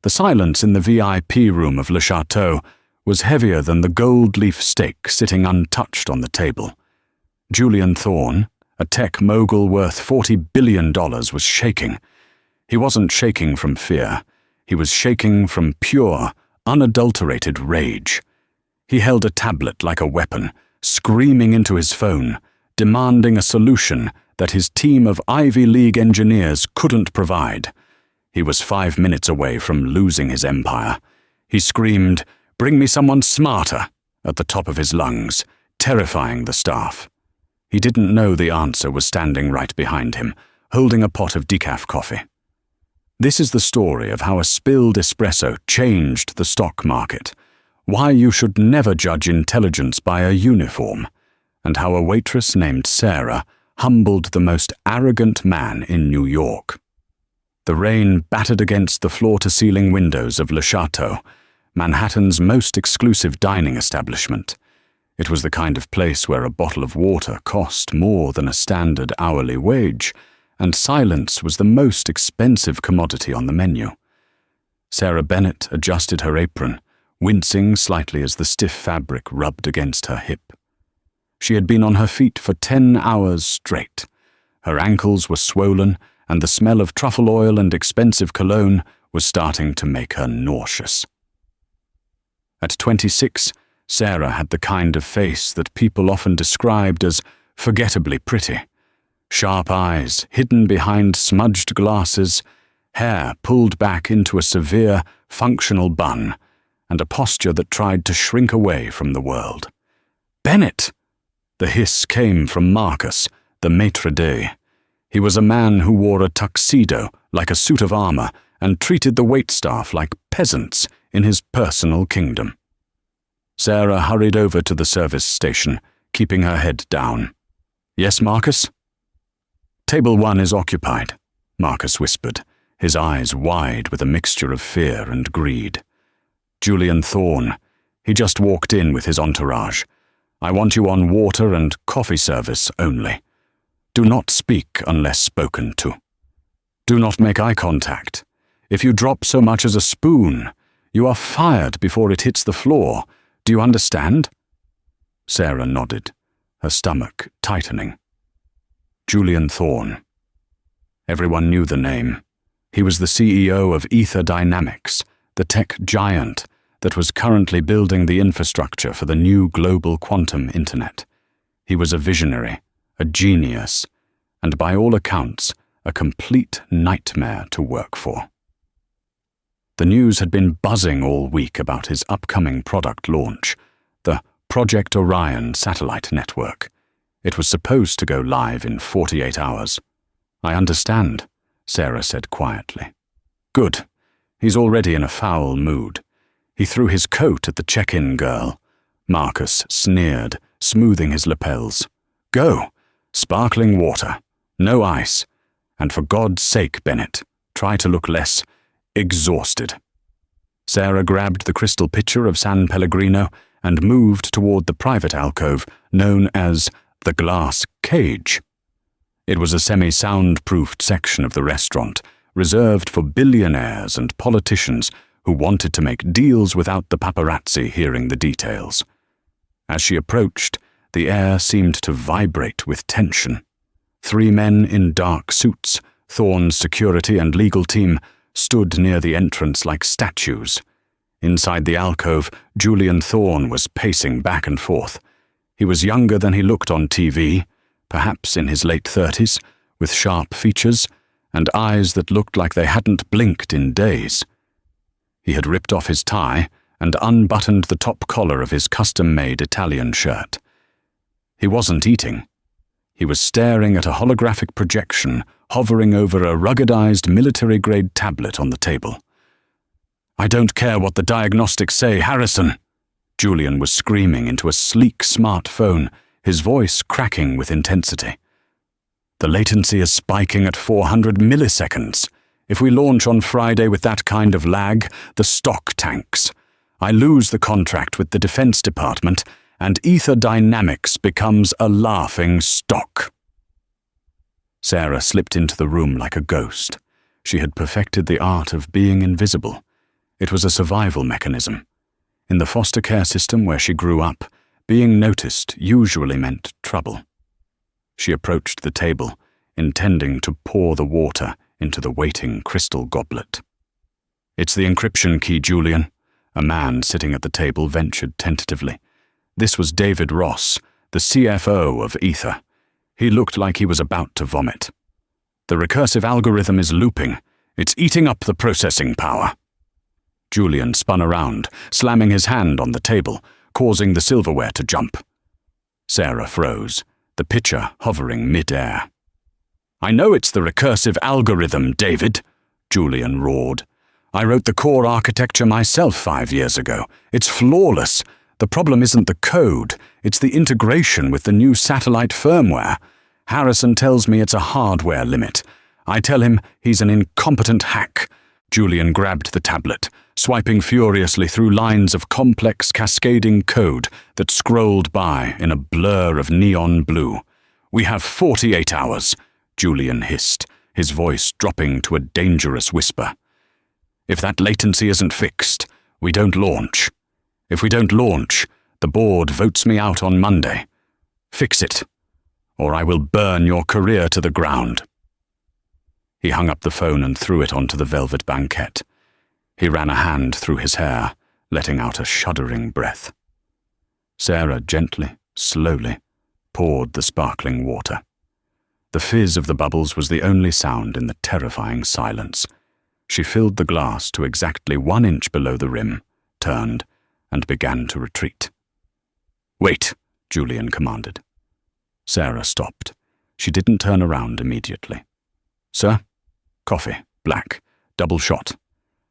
The silence in the VIP room of Le Chateau was heavier than the gold leaf steak sitting untouched on the table. Julian Thorne, a tech mogul worth $40 billion, was shaking. He wasn't shaking from fear. He was shaking from pure, unadulterated rage. He held a tablet like a weapon, screaming into his phone, demanding a solution that his team of Ivy League engineers couldn't provide. He was 5 minutes away from losing his empire. He screamed, "Bring me someone smarter," at the top of his lungs, terrifying the staff. He didn't know the answer was standing right behind him, holding a pot of decaf coffee. This is the story of how a spilled espresso changed the stock market, why you should never judge intelligence by a uniform, and how a waitress named Sarah humbled the most arrogant man in New York. The rain battered against the floor-to-ceiling windows of Le Chateau, Manhattan's most exclusive dining establishment. It was the kind of place where a bottle of water cost more than a standard hourly wage, and silence was the most expensive commodity on the menu. Sarah Bennett adjusted her apron, wincing slightly as the stiff fabric rubbed against her hip. She had been on her feet for 10 hours straight. Her ankles were swollen, and the smell of truffle oil and expensive cologne was starting to make her nauseous. At 26, Sarah had the kind of face that people often described as forgettably pretty. Sharp eyes hidden behind smudged glasses, hair pulled back into a severe, functional bun, and a posture that tried to shrink away from the world. "Bennett!" The hiss came from Marcus, the maitre d'. He was a man who wore a tuxedo like a suit of armor and treated the waitstaff like peasants in his personal kingdom. Sarah hurried over to the service station, keeping her head down. "Yes, Marcus?" "Table 1 is occupied," Marcus whispered, his eyes wide with a mixture of fear and greed. "Julian Thorne. He just walked in with his entourage. I want you on water and coffee service only. Do not speak unless spoken to. Do not make eye contact. If you drop so much as a spoon, you are fired before it hits the floor. Do you understand?" Sarah nodded, her stomach tightening. Julian Thorne. Everyone knew the name. He was the CEO of Ether Dynamics, the tech giant that was currently building the infrastructure for the new global quantum internet. He was a visionary, a genius, and by all accounts, a complete nightmare to work for. The news had been buzzing all week about his upcoming product launch, the Project Orion satellite network. It was supposed to go live in 48 hours. "I understand," Sarah said quietly. "Good. He's already in a foul mood." He threw his coat at the check-in girl. Marcus sneered, smoothing his lapels. "Go. Sparkling water. No ice. And for God's sake, Bennett, try to look less exhausted." Sarah grabbed the crystal pitcher of San Pellegrino and moved toward the private alcove known as the Glass Cage. It was a semi-soundproofed section of the restaurant, reserved for billionaires and politicians who wanted to make deals without the paparazzi hearing the details. As she approached, the air seemed to vibrate with tension. 3 men in dark suits, Thorne's security and legal team, stood near the entrance like statues. Inside the alcove, Julian Thorne was pacing back and forth. He was younger than he looked on TV, perhaps in his late 30s, with sharp features and eyes that looked like they hadn't blinked in days. He had ripped off his tie and unbuttoned the top collar of his custom-made Italian shirt. He wasn't eating. He was staring at a holographic projection hovering over a ruggedized military-grade tablet on the table. "I don't care what the diagnostics say, Harrison!" Julian was screaming into a sleek smartphone, his voice cracking with intensity. "The latency is spiking at 400 milliseconds. If we launch on Friday with that kind of lag, the stock tanks. I lose the contract with the Defense Department, and Ether Dynamics becomes a laughing stock." Sarah slipped into the room like a ghost. She had perfected the art of being invisible. It was a survival mechanism. In the foster care system where she grew up, being noticed usually meant trouble. She approached the table, intending to pour the water into the waiting crystal goblet. "It's the encryption key, Julian," a man sitting at the table ventured tentatively. This was David Ross, the CFO of Ether. He looked like he was about to vomit. "The recursive algorithm is looping. It's eating up the processing power." Julian spun around, slamming his hand on the table, causing the silverware to jump. Sarah froze, the pitcher hovering mid-air. "I know it's the recursive algorithm, David," Julian roared. "I wrote the core architecture myself 5 years ago. It's flawless. The problem isn't the code, it's the integration with the new satellite firmware. Harrison tells me it's a hardware limit. I tell him he's an incompetent hack." Julian grabbed the tablet, swiping furiously through lines of complex cascading code that scrolled by in a blur of neon blue. "We have 48 hours, Julian hissed, his voice dropping to a dangerous whisper. "If that latency isn't fixed, we don't launch. If we don't launch, the board votes me out on Monday. Fix it, or I will burn your career to the ground." He hung up the phone and threw it onto the velvet banquette. He ran a hand through his hair, letting out a shuddering breath. Sarah gently, slowly, poured the sparkling water. The fizz of the bubbles was the only sound in the terrifying silence. She filled the glass to exactly 1 inch below the rim, turned, and began to retreat. "Wait," Julian commanded. Sarah stopped. She didn't turn around immediately. "Sir? Coffee, black, double shot.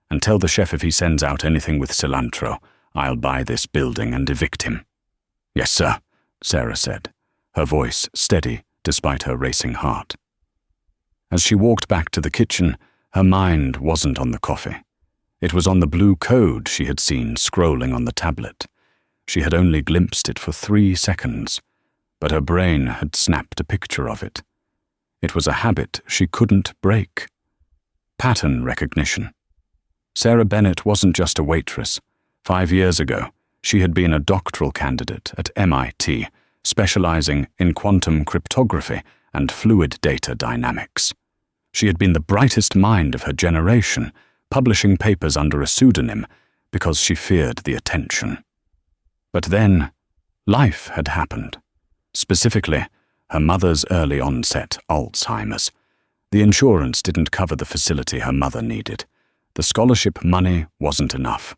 And tell the chef if he sends out anything with cilantro, I'll buy this building and evict him." "Yes, sir," Sarah said, her voice steady despite her racing heart. As she walked back to the kitchen, her mind wasn't on the coffee. It was on the blue code she had seen scrolling on the tablet. She had only glimpsed it for 3 seconds, but her brain had snapped a picture of it. It was a habit she couldn't break. Pattern recognition. Sarah Bennett wasn't just a waitress. 5 years ago, she had been a doctoral candidate at MIT, specializing in quantum cryptography and fluid data dynamics. She had been the brightest mind of her generation, publishing papers under a pseudonym because she feared the attention. But then, life had happened. Specifically, her mother's early onset Alzheimer's. The insurance didn't cover the facility her mother needed. The scholarship money wasn't enough.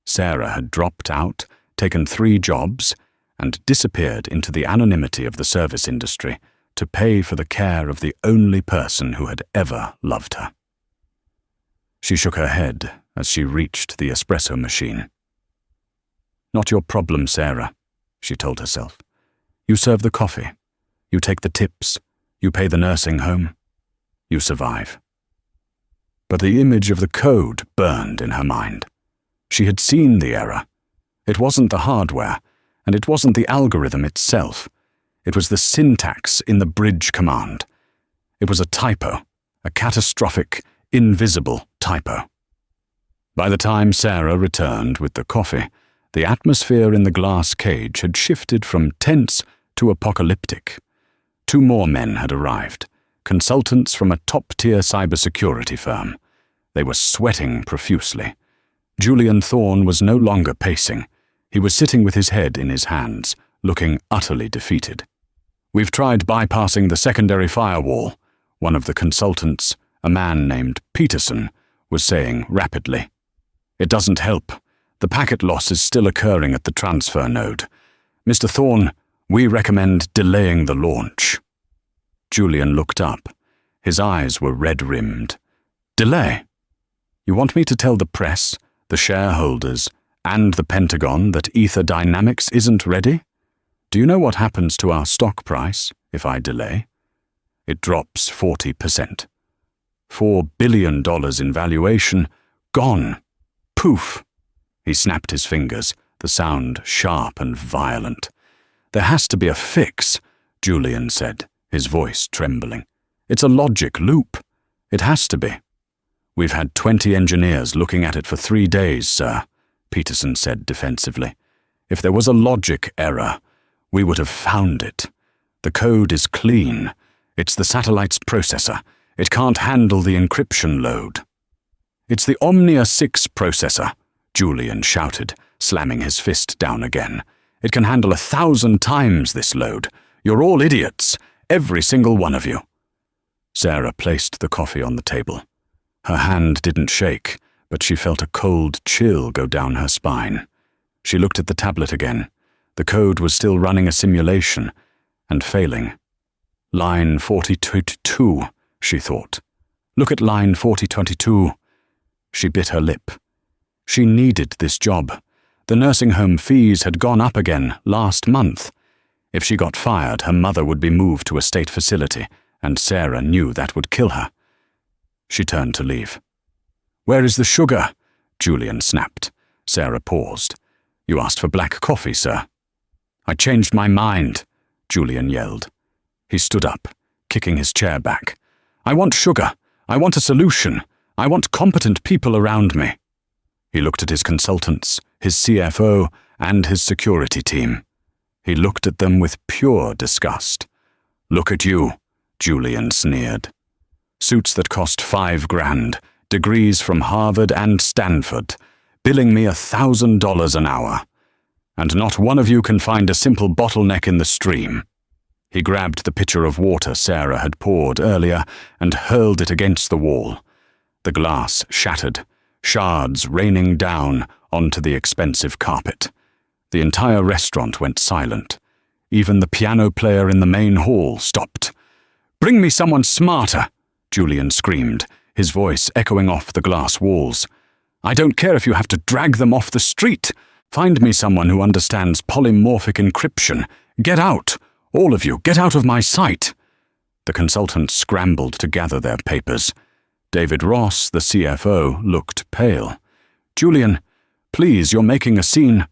Sarah had dropped out, taken 3 jobs, and disappeared into the anonymity of the service industry to pay for the care of the only person who had ever loved her. She shook her head as she reached the espresso machine. "Not your problem, Sarah," she told herself. "You serve the coffee. You take the tips. You pay the nursing home. You survive." But the image of the code burned in her mind. She had seen the error. It wasn't the hardware, and it wasn't the algorithm itself. It was the syntax in the bridge command. It was a typo, a catastrophic, invisible typo. By the time Sarah returned with the coffee, the atmosphere in the glass cage had shifted from tense to apocalyptic. 2 more men had arrived, consultants from a top-tier cybersecurity firm. They were sweating profusely. Julian Thorne was no longer pacing. He was sitting with his head in his hands, looking utterly defeated. "We've tried bypassing the secondary firewall," one of the consultants, a man named Peterson, was saying rapidly. "It doesn't help. The packet loss is still occurring at the transfer node. Mr. Thorne, we recommend delaying the launch." Julian looked up. His eyes were red-rimmed. "Delay? You want me to tell the press, the shareholders, and the Pentagon that Ether Dynamics isn't ready? Do you know what happens to our stock price if I delay? It drops 40%. $4 billion in valuation, gone. Poof." He snapped his fingers, the sound sharp and violent. "There has to be a fix," Julian said, his voice trembling. "It's a logic loop. It has to be. We've had 20 engineers looking at it for 3 days, sir, Peterson said defensively. If there was a logic error, we would have found it. The code is clean. It's the satellite's processor. It can't handle the encryption load. It's the Omnia 6 processor, Julian shouted, slamming his fist down again. It can handle 1,000 times this load. You're all idiots, every single one of you. Sarah placed the coffee on the table. Her hand didn't shake, but she felt a cold chill go down her spine. She looked at the tablet again. The code was still running a simulation, and failing. Line 4022, she thought. Look at line 4022. She bit her lip. She needed this job. The nursing home fees had gone up again last month. If she got fired, her mother would be moved to a state facility, and Sarah knew that would kill her. She turned to leave. "Where is the sugar?" Julian snapped. Sarah paused. "You asked for black coffee, sir." "I changed my mind," Julian yelled. He stood up, kicking his chair back. "I want sugar. I want a solution. I want competent people around me." He looked at his consultants, his CFO, and his security team. He looked at them with pure disgust. "Look at you," Julian sneered. "Suits that cost $5,000, degrees from Harvard and Stanford, billing me $1,000 an hour. And not one of you can find a simple bottleneck in the stream." He grabbed the pitcher of water Sarah had poured earlier and hurled it against the wall. The glass shattered, shards raining down onto the expensive carpet. The entire restaurant went silent. Even the piano player in the main hall stopped. "Bring me someone smarter," Julian screamed, his voice echoing off the glass walls. "I don't care if you have to drag them off the street. Find me someone who understands polymorphic encryption. Get out! All of you, get out of my sight!" The consultants scrambled to gather their papers. David Ross, the CFO, looked pale. "Julian, please, you're making a scene.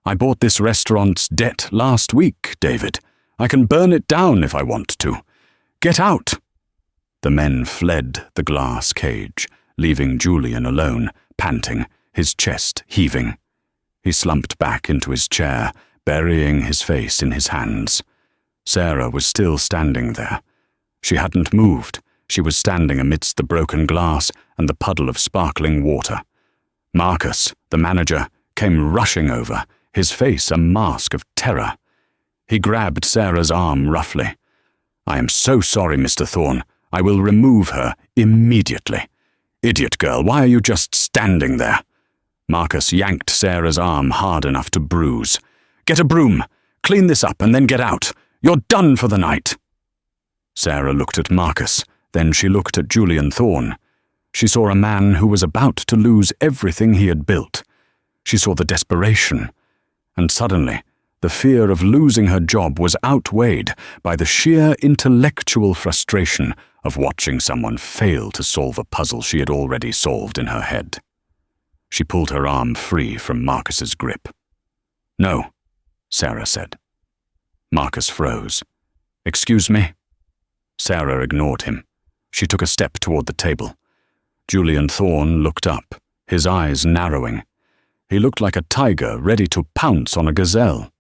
I bought this restaurant's debt last week, David. I can burn it down if I want to. Get out!" The men fled the glass cage, leaving Julian alone, panting, his chest heaving. He slumped back into his chair, burying his face in his hands. Sarah was still standing there. She hadn't moved. She was standing amidst the broken glass and the puddle of sparkling water. Marcus, the manager, came rushing over, his face a mask of terror. He grabbed Sarah's arm roughly. "I am so sorry, Mr. Thorne. I will remove her immediately. Idiot girl, why are you just standing there?" Marcus yanked Sarah's arm hard enough to bruise. "Get a broom. Clean this up and then get out. You're done for the night." Sarah looked at Marcus, then she looked at Julian Thorne. She saw a man who was about to lose everything he had built. She saw the desperation, and suddenly the fear of losing her job was outweighed by the sheer intellectual frustration of watching someone fail to solve a puzzle she had already solved in her head. She pulled her arm free from Marcus's grip. "No," Sarah said. Marcus froze. "Excuse me?" Sarah ignored him. She took a step toward the table. Julian Thorne looked up, his eyes narrowing. He looked like a tiger ready to pounce on a gazelle.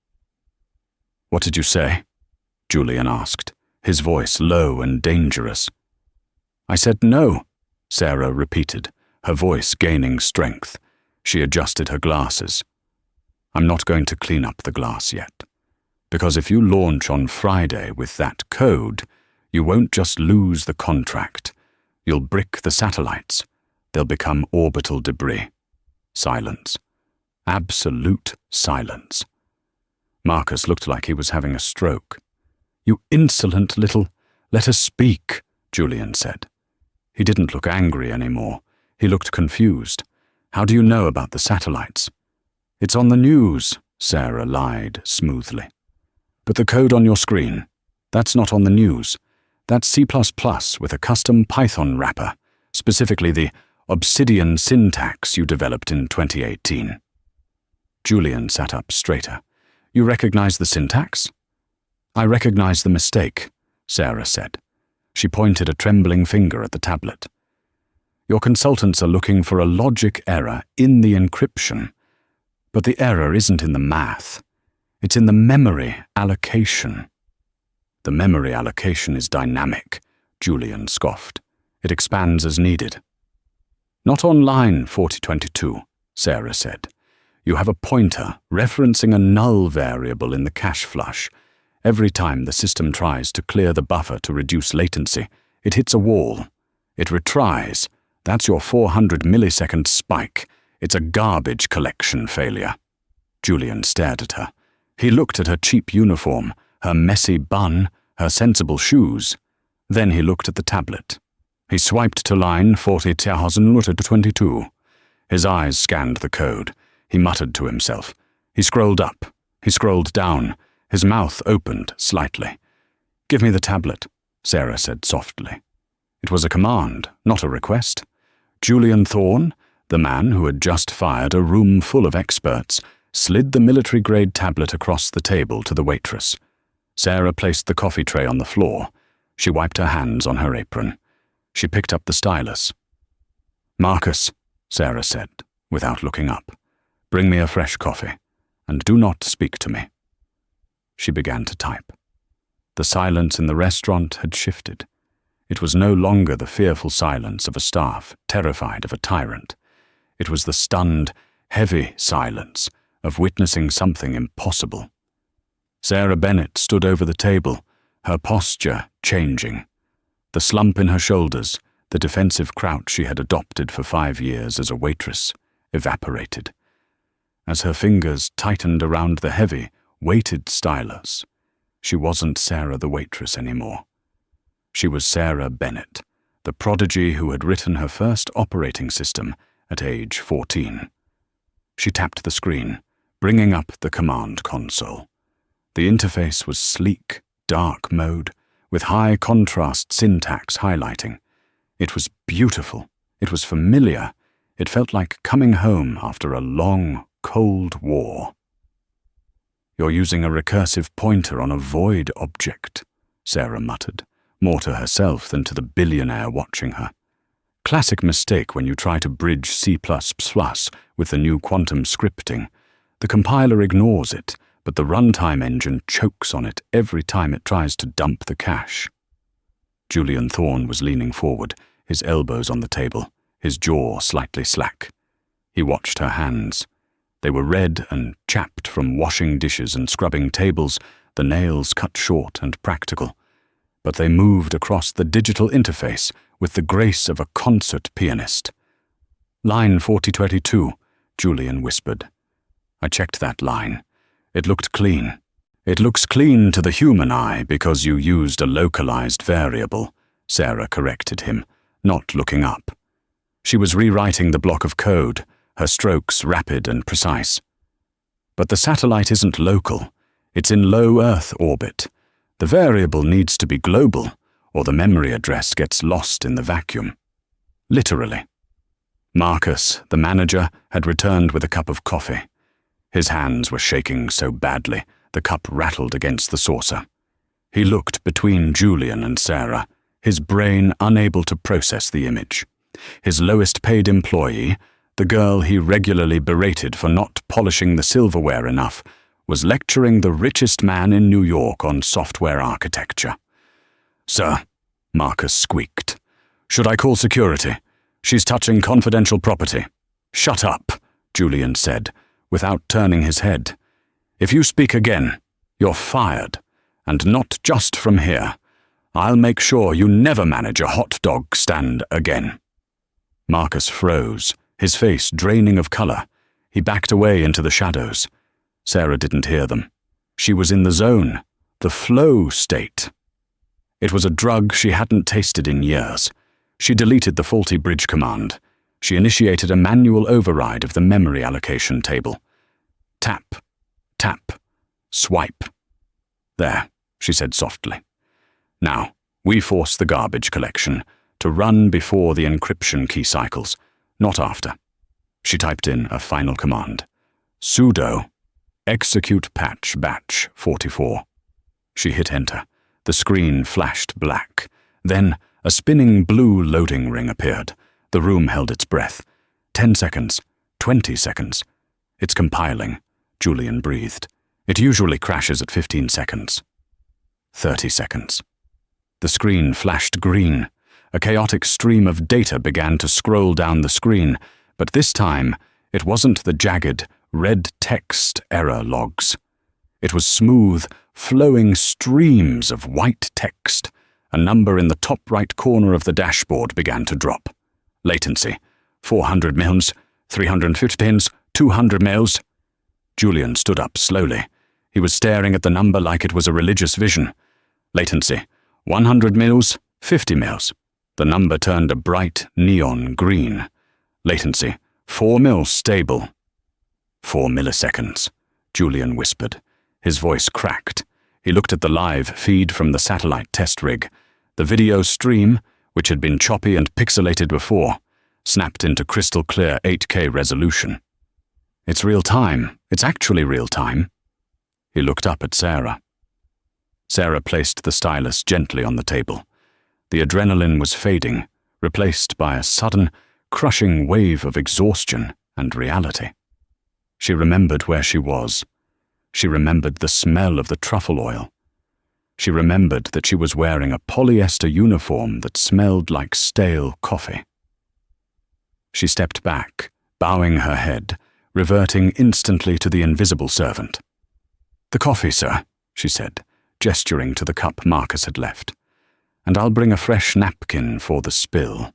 "What did you say?" Julian asked, his voice low and dangerous. "I said no," Sarah repeated, her voice gaining strength. She adjusted her glasses. "I'm not going to clean up the glass yet. Because if you launch on Friday with that code, you won't just lose the contract. You'll brick the satellites. They'll become orbital debris." Silence. Absolute silence. Marcus looked like he was having a stroke. "You insolent little—" "Let us speak," Julian said. He didn't look angry anymore. He looked confused. "How do you know about the satellites?" "It's on the news," Sarah lied smoothly. "But the code on your screen, that's not on the news. That's C++ with a custom Python wrapper, specifically the Obsidian syntax you developed in 2018. Julian sat up straighter. "You recognize the syntax?" "I recognize the mistake," Sarah said. She pointed a trembling finger at the tablet. Your consultants are looking for a logic error in the encryption. But the error isn't in the math. It's in the memory allocation. The memory allocation is dynamic, Julian scoffed. It expands as needed. Not on line 4022, Sarah said. You have a pointer referencing a null variable in the cache flush. Every time the system tries to clear the buffer to reduce latency, it hits a wall. It retries. That's your 400 millisecond spike. It's a garbage collection failure. Julian stared at her. He looked at her cheap uniform, her messy bun, her sensible shoes. Then he looked at the tablet. He swiped to line 40,022. His eyes scanned the code. He muttered to himself. He scrolled up. He scrolled down. His mouth opened slightly. "Give me the tablet," Sarah said softly. It was a command, not a request. Julian Thorne, the man who had just fired a room full of experts, slid the military-grade tablet across the table to the waitress. Sarah placed the coffee tray on the floor. She wiped her hands on her apron. She picked up the stylus. "Marcus," Sarah said, without looking up, "bring me a fresh coffee, and do not speak to me." She began to type. The silence in the restaurant had shifted. It was no longer the fearful silence of a staff terrified of a tyrant. It was the stunned, heavy silence of witnessing something impossible. Sarah Bennett stood over the table, her posture changing. The slump in her shoulders, the defensive crouch she had adopted for 5 years as a waitress, evaporated. As her fingers tightened around the heavy, weighted stylus, she wasn't Sarah the waitress anymore. She was Sarah Bennett, the prodigy who had written her first operating system at age 14. She tapped the screen, bringing up the command console. The interface was sleek, dark mode, with high contrast syntax highlighting. It was beautiful. It was familiar. It felt like coming home after a long, cold war. "You're using a recursive pointer on a void object," Sarah muttered, more to herself than to the billionaire watching her. Classic mistake when you try to bridge C++ with the new quantum scripting. The compiler ignores it, but the runtime engine chokes on it every time it tries to dump the cache. Julian Thorne was leaning forward, his elbows on the table, his jaw slightly slack. He watched her hands. They were red and chapped from washing dishes and scrubbing tables, the nails cut short and practical. But they moved across the digital interface with the grace of a concert pianist. "Line 4022, Julian whispered. "I checked that line. It looked clean. It looks clean to the human eye because you used a localized variable," Sarah corrected him, not looking up. She was rewriting the block of code, her strokes rapid and precise. "But the satellite isn't local. It's in low Earth orbit. The variable needs to be global, or the memory address gets lost in the vacuum." Literally. Marcus, the manager, had returned with a cup of coffee. His hands were shaking so badly, the cup rattled against the saucer. He looked between Julian and Sarah, his brain unable to process the image. His lowest-paid employee, the girl he regularly berated for not polishing the silverware enough, was lecturing the richest man in New York on software architecture. "Sir," Marcus squeaked, "should I call security? She's touching confidential property." "Shut up," Julian said, without turning his head. "If you speak again, you're fired, and not just from here. I'll make sure you never manage a hot dog stand again." Marcus froze, his face draining of color. He backed away into the shadows. Sarah didn't hear them. She was in the zone, the flow state. It was a drug she hadn't tasted in years. She deleted the faulty bridge command. She initiated a manual override of the memory allocation table. Tap, tap, swipe. "There," she said softly. "Now, we force the garbage collection to run before the encryption key cycles, not after." She typed in a final command. "Sudo execute patch batch 44. She hit enter. The screen flashed black. Then a spinning blue loading ring appeared. The room held its breath. 10 seconds. 20 seconds. It's compiling, Julian breathed. It usually crashes at 15 seconds. 30 seconds. The screen flashed green. A chaotic stream of data began to scroll down the screen, but this time it wasn't the jagged, red text error logs. It was smooth, flowing streams of white text. A number in the top right corner of the dashboard began to drop. Latency: 400 mils, 350 pins, 200 mils. Julian stood up slowly. He was staring at the number like it was a religious vision. Latency: 100 mils, 50 mils. The number turned a bright neon green. Latency: 4 mils stable. 4 milliseconds, Julian whispered. His voice cracked. He looked at the live feed from the satellite test rig. The video stream, which had been choppy and pixelated before, snapped into crystal clear 8K resolution. It's real time. It's actually real time. He looked up at Sarah. Sarah placed the stylus gently on the table. The adrenaline was fading, replaced by a sudden, crushing wave of exhaustion and reality. She remembered where she was. She remembered the smell of the truffle oil. She remembered that she was wearing a polyester uniform that smelled like stale coffee. She stepped back, bowing her head, reverting instantly to the invisible servant. "The coffee, sir," she said, gesturing to the cup Marcus had left. "And I'll bring a fresh napkin for the spill."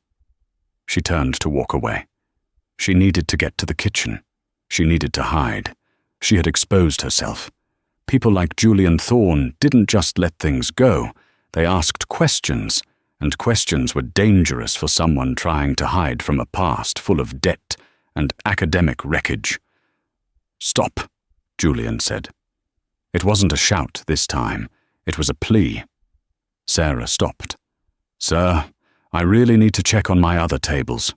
She turned to walk away. She needed to get to the kitchen. She needed to hide. She had exposed herself. People like Julian Thorne didn't just let things go. They asked questions, and questions were dangerous for someone trying to hide from a past full of debt and academic wreckage. "Stop," Julian said. It wasn't a shout this time. It was a plea. Sarah stopped. "Sir, I really need to check on my other tables."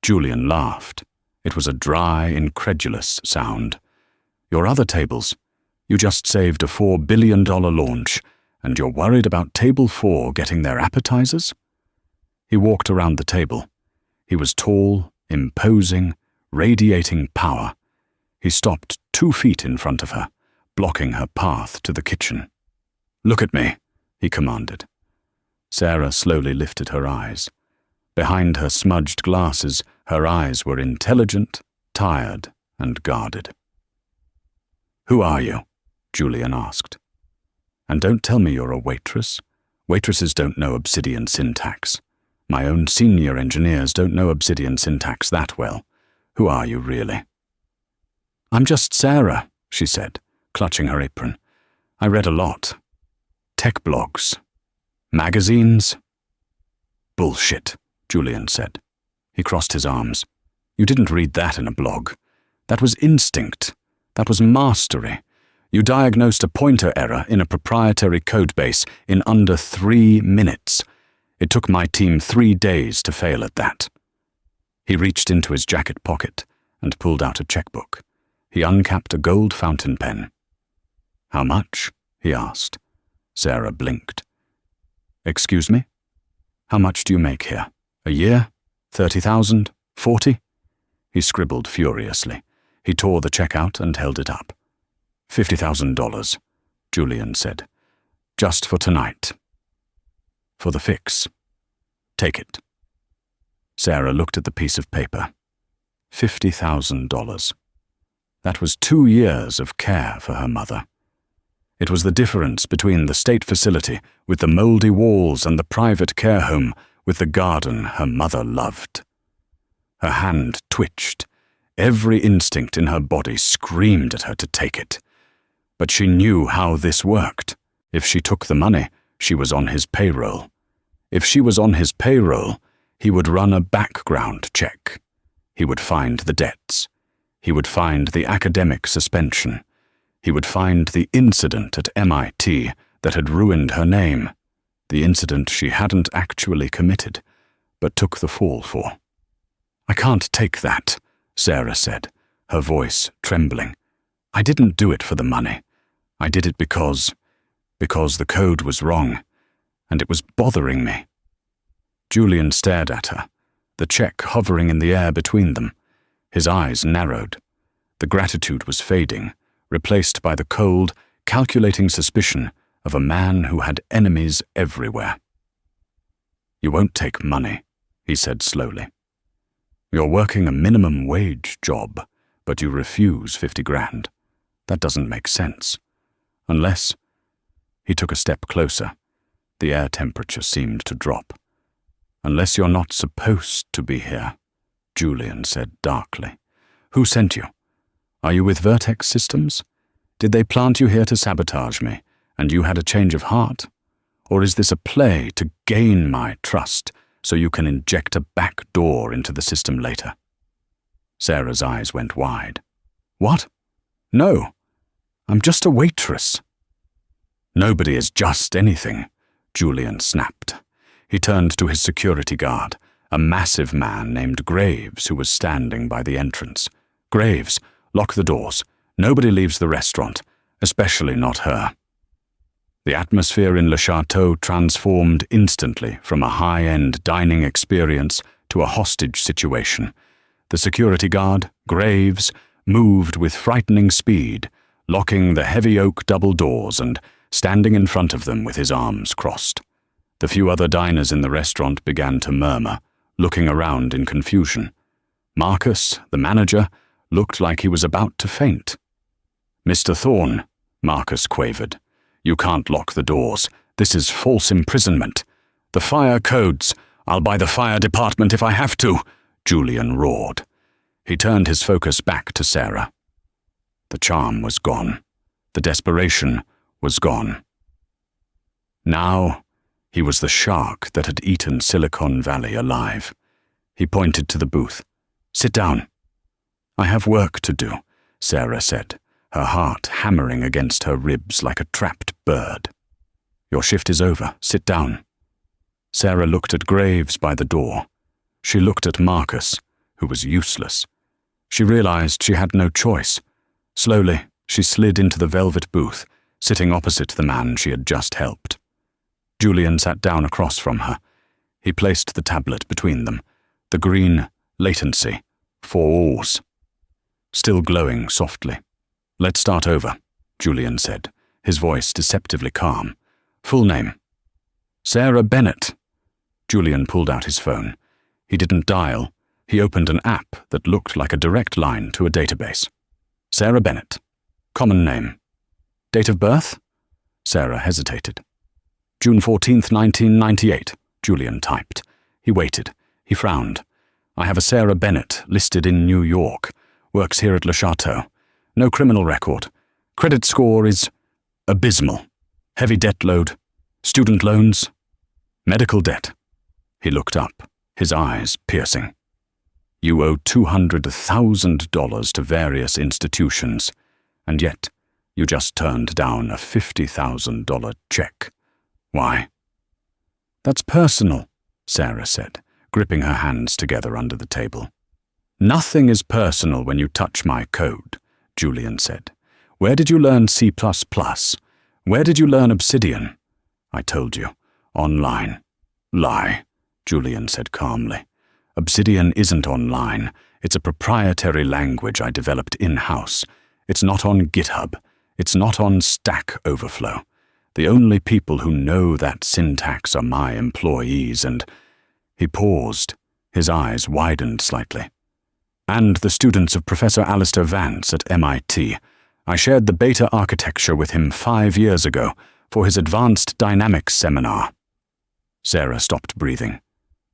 Julian laughed. It was a dry, incredulous sound. "Your other tables? You just saved a $4 billion launch, and you're worried about table 4 getting their appetizers?" He walked around the table. He was tall, imposing, radiating power. He stopped 2 feet in front of her, blocking her path to the kitchen. "Look at me," he commanded. Sarah slowly lifted her eyes. Behind her smudged glasses, her eyes were intelligent, tired, and guarded. "Who are you?" Julian asked. "And don't tell me you're a waitress. Waitresses don't know Obsidian syntax. My own senior engineers don't know Obsidian syntax that well. Who are you, really?" "I'm just Sarah," she said, clutching her apron. "I read a lot. Tech blogs. Magazines." "Bullshit," Julian said. He crossed his arms. "You didn't read that in a blog. That was instinct. That was mastery. You diagnosed a pointer error in a proprietary codebase in under 3 minutes. It took my team 3 days to fail at that." He reached into his jacket pocket and pulled out a checkbook. He uncapped a gold fountain pen. "How much?" he asked. Sarah blinked. "Excuse me? How much do you make here? A year? 30,000? 40? He scribbled furiously. He tore the check out and held it up. $50,000, Julian said. "Just for tonight. For the fix. Take it." Sarah looked at the piece of paper. $50,000. That was 2 years of care for her mother. It was the difference between the state facility with the moldy walls and the private care home with the garden her mother loved. Her hand twitched. Every instinct in her body screamed at her to take it. But she knew how this worked. If she took the money, she was on his payroll. If she was on his payroll, he would run a background check. He would find the debts. He would find the academic suspension. He would find the incident at MIT that had ruined her name, the incident she hadn't actually committed, but took the fall for. "I can't take that," Sarah said, her voice trembling. "I didn't do it for the money. I did it because the code was wrong, and it was bothering me." Julian stared at her, the check hovering in the air between them. His eyes narrowed. The gratitude was fading, replaced by the cold, calculating suspicion of a man who had enemies everywhere. "You won't take money," he said slowly. "You're working a minimum wage job, but you refuse 50 grand. That doesn't make sense. Unless—" He took a step closer. The air temperature seemed to drop. "Unless you're not supposed to be here," Julian said darkly. "Who sent you? Are you with Vertex Systems? Did they plant you here to sabotage me, and you had a change of heart? Or is this a play to gain my trust so you can inject a back door into the system later?" Sarah's eyes went wide. "What? No. I'm just a waitress." "Nobody is just anything," Julian snapped. He turned to his security guard, a massive man named Graves who was standing by the entrance. "Graves, lock the doors. Nobody leaves the restaurant, especially not her." The atmosphere in Le Chateau transformed instantly from a high-end dining experience to a hostage situation. The security guard, Graves, moved with frightening speed, locking the heavy oak double doors and standing in front of them with his arms crossed. The few other diners in the restaurant began to murmur, looking around in confusion. Marcus, the manager, looked like he was about to faint. "Mr. Thorne," Marcus quavered, "you can't lock the doors. This is false imprisonment. The fire codes. I'll buy the fire department if I have to," Julian roared. He turned his focus back to Sarah. The charm was gone. The desperation was gone. Now, he was the shark that had eaten Silicon Valley alive. He pointed to the booth. "Sit down." "I have work to do," Sarah said, her heart hammering against her ribs like a trapped bird. "Your shift is over. Sit down." Sarah looked at Graves by the door. She looked at Marcus, who was useless. She realized she had no choice. Slowly, she slid into the velvet booth, sitting opposite the man she had just helped. Julian sat down across from her. He placed the tablet between them, the green latency, 4 alls, still glowing softly. "Let's start over," Julian said, his voice deceptively calm. "Full name?" "Sarah Bennett." Julian pulled out his phone. He didn't dial. He opened an app that looked like a direct line to a database. "Sarah Bennett. Common name. Date of birth?" Sarah hesitated. "June 14th, 1998, Julian typed. He waited. He frowned. "I have a Sarah Bennett listed in New York. Works here at Le Chateau. No criminal record. Credit score is abysmal. Heavy debt load. Student loans. Medical debt." He looked up, his eyes piercing. "You owe $200,000 to various institutions, and yet you just turned down a $50,000 check. Why?" "That's personal," Sarah said, gripping her hands together under the table. "Nothing is personal when you touch my code," Julian said. "Where did you learn C++? Where did you learn Obsidian?" "I told you. Online." "Lie," Julian said calmly. "Obsidian isn't online. It's a proprietary language I developed in-house. It's not on GitHub. It's not on Stack Overflow. The only people who know that syntax are my employees and—" He paused. His eyes widened slightly. "And the students of Professor Alistair Vance at MIT. I shared the beta architecture with him 5 years ago for his Advanced Dynamics seminar." Sarah stopped breathing.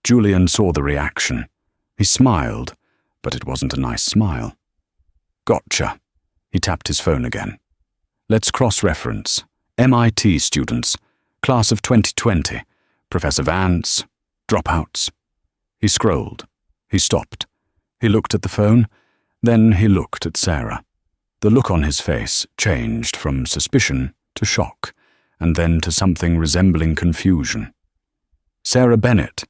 Julian saw the reaction. He smiled, but it wasn't a nice smile. "Gotcha." He tapped his phone again. "Let's cross-reference. MIT students. Class of 2020. Professor Vance. Dropouts." He scrolled. He stopped. He looked at the phone. Then he looked at Sarah. The look on his face changed from suspicion to shock, and then to something resembling confusion. "Sarah Bennett,"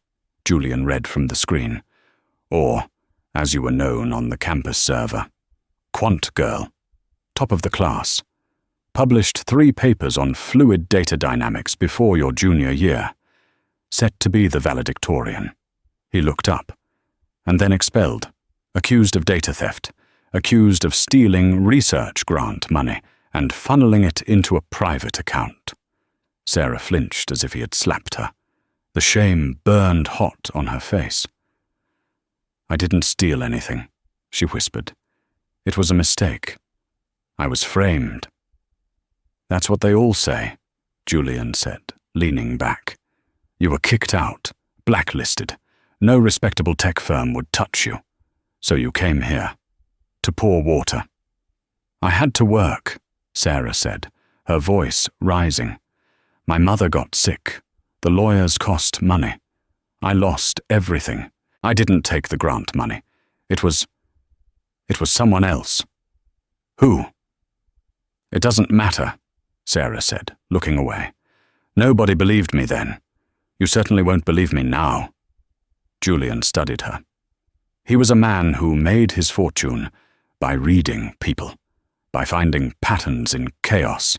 Julian read from the screen. "Or, as you were known on the campus server, Quant Girl. Top of the class. Published 3 papers on fluid data dynamics before your junior year. Set to be the valedictorian." He looked up. and then expelled, accused of data theft, accused of stealing research grant money and funneling it into a private account. Sarah flinched as if he had slapped her. The shame burned hot on her face. "I didn't steal anything," she whispered. "It was a mistake. I was framed." "That's what they all say," Julian said, leaning back. "You were kicked out, blacklisted. No respectable tech firm would touch you. So you came here, to pour water." "I had to work," Sarah said, her voice rising. "My mother got sick. The lawyers cost money. I lost everything. I didn't take the grant money. It was someone else." "Who?" "It doesn't matter," Sarah said, looking away. "Nobody believed me then. You certainly won't believe me now." Julian studied her. He was a man who made his fortune by reading people, by finding patterns in chaos.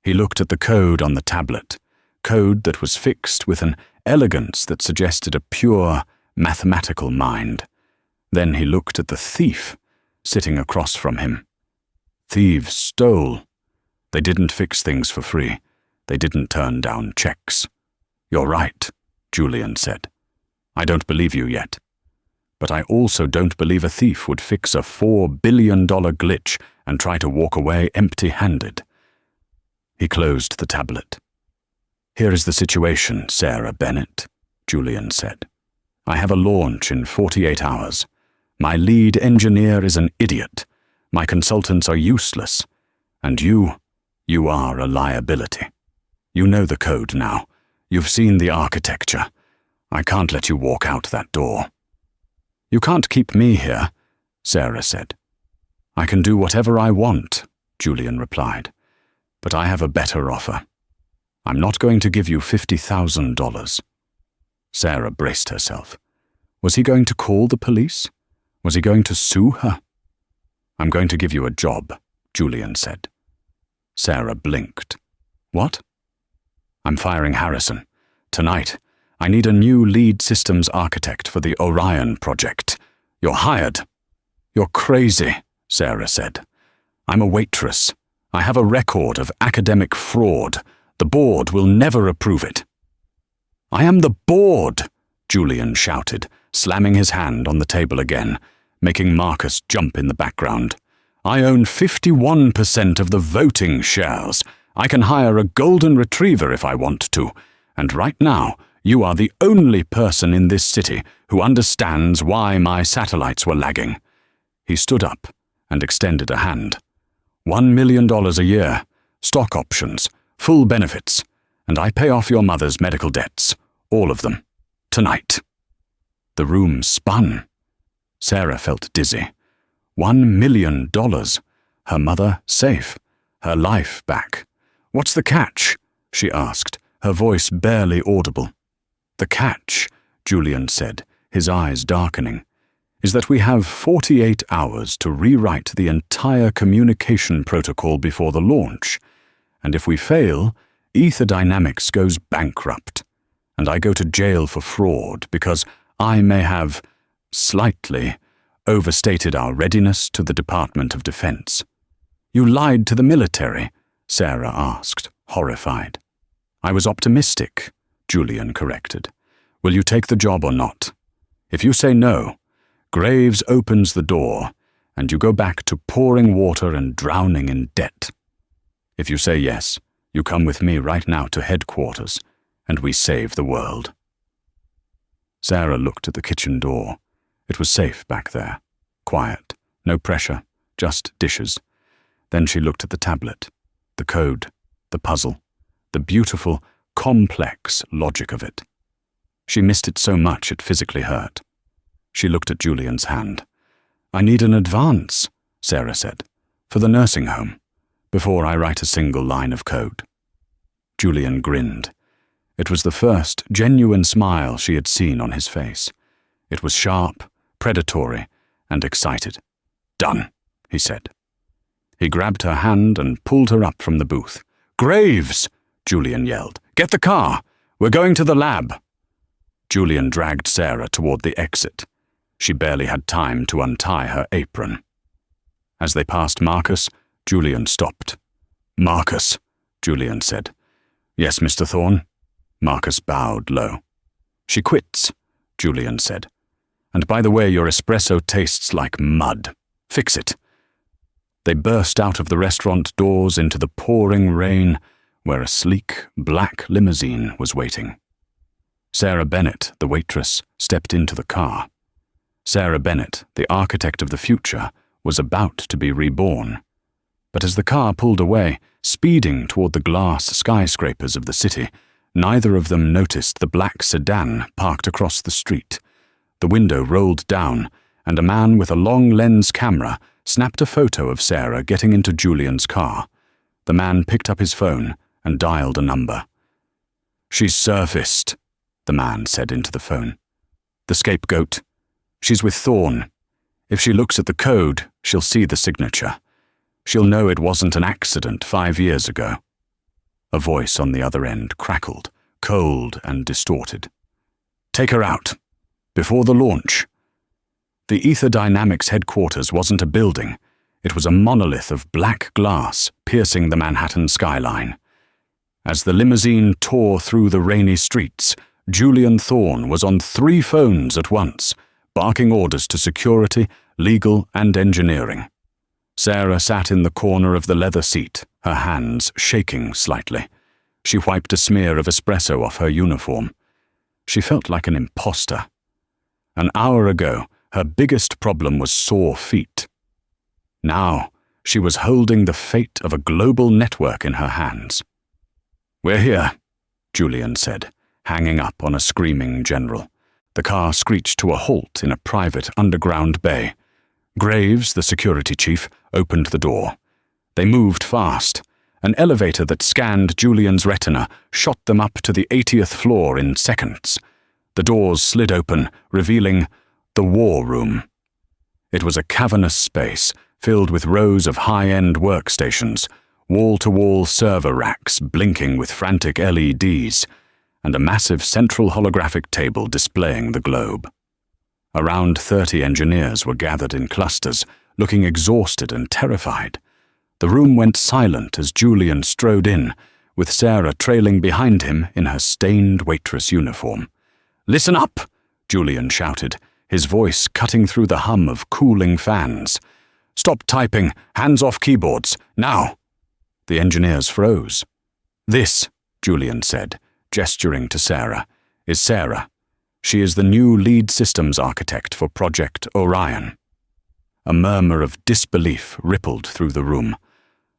He looked at the code on the tablet, code that was fixed with an elegance that suggested a pure, mathematical mind. Then he looked at the thief sitting across from him. Thieves stole. They didn't fix things for free. They didn't turn down checks. "You're right," Julian said. "I don't believe you yet. But I also don't believe a thief would fix a $4 billion glitch and try to walk away empty-handed." He closed the tablet. "Here is the situation, Sarah Bennett," Julian said. "I have a launch in 48 hours. My lead engineer is an idiot. My consultants are useless. And you are a liability. You know the code now. You've seen the architecture. I can't let you walk out that door." "You can't keep me here," Sarah said. "I can do whatever I want," Julian replied. "But I have a better offer. I'm not going to give you $50,000. Sarah braced herself. Was he going to call the police? Was he going to sue her? "I'm going to give you a job," Julian said. Sarah blinked. "What?" "I'm firing Harrison. Tonight. I need a new lead systems architect for the Orion project. You're hired." "You're crazy," Sarah said. "I'm a waitress. I have a record of academic fraud. The board will never approve it." "I am the board," Julian shouted, slamming his hand on the table again, making Marcus jump in the background. "I own 51% of the voting shares. I can hire a golden retriever if I want to. And right now, you are the only person in this city who understands why my satellites were lagging." He stood up and extended a hand. $1 million a year, stock options, full benefits, and I pay off your mother's medical debts, all of them, tonight. The room spun. Sarah felt dizzy. $1 million. Her mother safe. Her life back. "What's the catch?" she asked, her voice barely audible. "The catch," Julian said, his eyes darkening, "is that we have 48 hours to rewrite the entire communication protocol before the launch. And if we fail, Ether Dynamics goes bankrupt, and I go to jail for fraud because I may have, slightly, overstated our readiness to the Department of Defense." "You lied to the military?" Sarah asked, horrified. "I was optimistic," Julian corrected. "Will you take the job or not? If you say no, Graves opens the door, and you go back to pouring water and drowning in debt. If you say yes, you come with me right now to headquarters, and we save the world." Sarah looked at the kitchen door. It was safe back there. Quiet, no pressure, just dishes. Then she looked at the tablet, the code, the puzzle, the beautiful, complex logic of it. She missed it so much it physically hurt. She looked at Julian's hand. "I need an advance," Sarah said, "for the nursing home, before I write a single line of code." Julian grinned. It was the first genuine smile she had seen on his face. It was sharp, predatory, and excited. "Done," he said. He grabbed her hand and pulled her up from the booth. "Graves!" Julian yelled. "Get the car! We're going to the lab!" Julian dragged Sarah toward the exit. She barely had time to untie her apron. As they passed Marcus, Julian stopped. "Marcus," Julian said. "Yes, Mr. Thorne." Marcus bowed low. "She quits," Julian said. "And by the way, your espresso tastes like mud. Fix it." They burst out of the restaurant doors into the pouring rain, where a sleek, black limousine was waiting. Sarah Bennett, the waitress, stepped into the car. Sarah Bennett, the architect of the future, was about to be reborn. But as the car pulled away, speeding toward the glass skyscrapers of the city, neither of them noticed the black sedan parked across the street. The window rolled down, and a man with a long-lens camera snapped a photo of Sarah getting into Julian's car. The man picked up his phone and dialed a number. "She's surfaced," the man said into the phone. "The scapegoat. She's with Thorne. If she looks at the code, she'll see the signature. She'll know it wasn't an accident 5 years ago." A voice on the other end crackled, cold and distorted. "Take her out. Before the launch." The Ether Dynamics headquarters wasn't a building. It was a monolith of black glass piercing the Manhattan skyline. As the limousine tore through the rainy streets, Julian Thorne was on 3 phones at once, barking orders to security, legal, and engineering. Sarah sat in the corner of the leather seat, her hands shaking slightly. She wiped a smear of espresso off her uniform. She felt like an imposter. An hour ago, her biggest problem was sore feet. Now, she was holding the fate of a global network in her hands. "We're here," Julian said, hanging up on a screaming general. The car screeched to a halt in a private underground bay. Graves, the security chief, opened the door. They moved fast. An elevator that scanned Julian's retina shot them up to the 80th floor in seconds. The doors slid open, revealing the war room. It was a cavernous space filled with rows of high-end workstations, wall-to-wall server racks blinking with frantic LEDs, and a massive central holographic table displaying the globe. Around 30 engineers were gathered in clusters, looking exhausted and terrified. The room went silent as Julian strode in, with Sarah trailing behind him in her stained waitress uniform. "Listen up!" Julian shouted, his voice cutting through the hum of cooling fans. "Stop typing, hands off keyboards, now!" The engineers froze. "This," Julian said, gesturing to Sarah, "is Sarah. She is the new lead systems architect for Project Orion." A murmur of disbelief rippled through the room.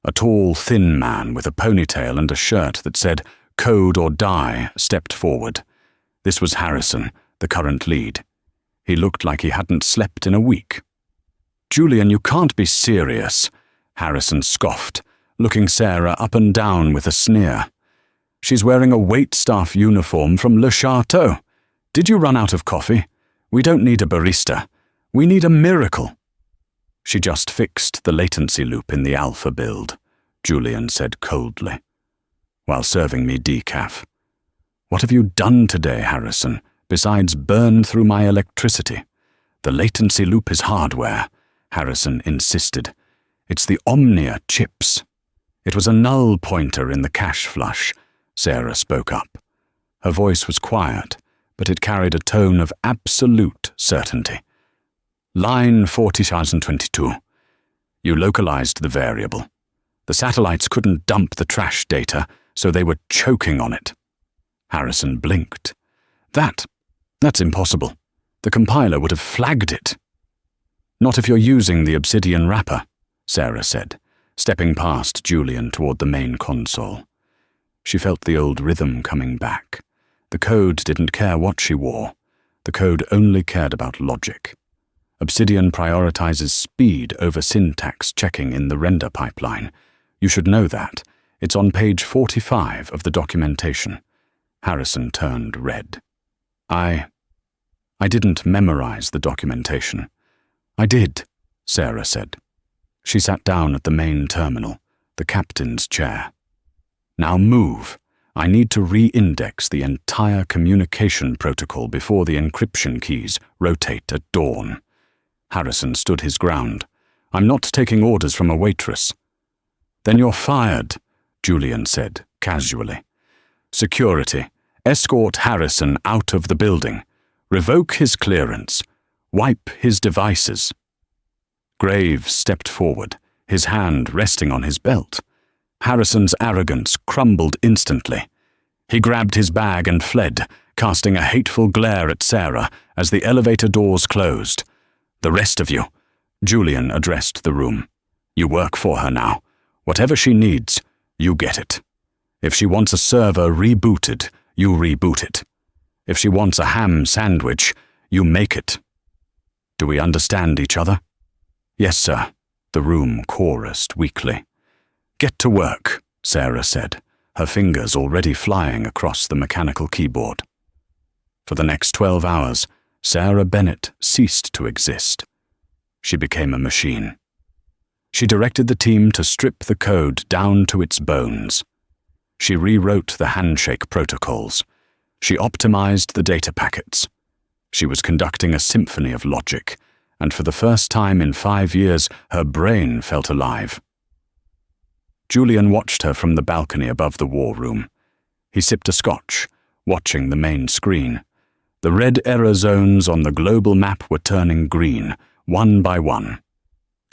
A tall, thin man with a ponytail and a shirt that said, "Code or Die," stepped forward. This was Harrison, the current lead. He looked like he hadn't slept in a week. "Julian, you can't be serious," Harrison scoffed, looking Sarah up and down with a sneer. "She's wearing a waitstaff uniform from Le Chateau. Did you run out of coffee? We don't need a barista. We need a miracle." "She just fixed the latency loop in the alpha build," Julian said coldly, while serving me decaf. "What have you done today, Harrison, besides burn through my electricity?" "The latency loop is hardware," Harrison insisted. "It's the Omnia chips." "It was a null pointer in the cache flush," Sarah spoke up. Her voice was quiet, but it carried a tone of absolute certainty. "Line 40,022. You localized the variable. The satellites couldn't dump the trash data, so they were choking on it." Harrison blinked. That's impossible. The compiler would have flagged it." "Not if you're using the Obsidian wrapper," Sarah said, stepping past Julian toward the main console. She felt the old rhythm coming back. The code didn't care what she wore. The code only cared about logic. Obsidian prioritizes speed over syntax checking in the render pipeline. You should know that. It's on page 45 of the documentation. Harrison turned red. I didn't memorize the documentation." "I did," Sarah said. She sat down at the main terminal, the captain's chair. "Now move. I need to re-index the entire communication protocol before the encryption keys rotate at dawn. Harrison stood his ground. I'm not taking orders from a waitress. Then you're fired, Julian said, casually. Security, escort Harrison out of the building. Revoke his clearance. Wipe his devices. Graves stepped forward, his hand resting on his belt. Harrison's arrogance crumbled instantly. He grabbed his bag and fled, casting a hateful glare at Sarah as the elevator doors closed. The rest of you, Julian addressed the room. You work for her now. Whatever she needs, you get it. If she wants a server rebooted, you reboot it. If she wants a ham sandwich, you make it. Do we understand each other? Yes, sir, the room chorused weakly. Get to work, Sarah said, her fingers already flying across the mechanical keyboard. For the next 12 hours, Sarah Bennett ceased to exist. She became a machine. She directed the team to strip the code down to its bones. She rewrote the handshake protocols. She optimized the data packets. She was conducting a symphony of logic, and for the first time in 5 years, her brain felt alive. Julian watched her from the balcony above the war room. He sipped a scotch, watching the main screen. The red error zones on the global map were turning green, one by one.